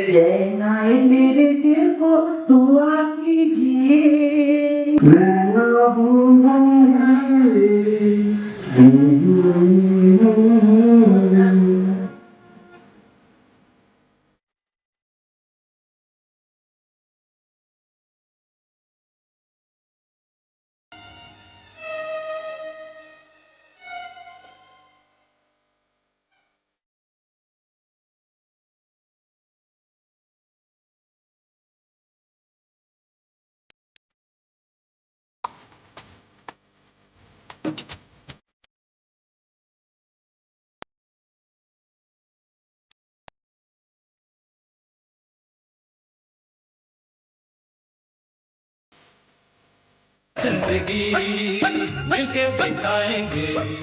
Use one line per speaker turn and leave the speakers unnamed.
रहना है मेरे दिल को दुआ कीजिए मैं ना भूलूंगा
जिंदगी मिलके बिताएंगे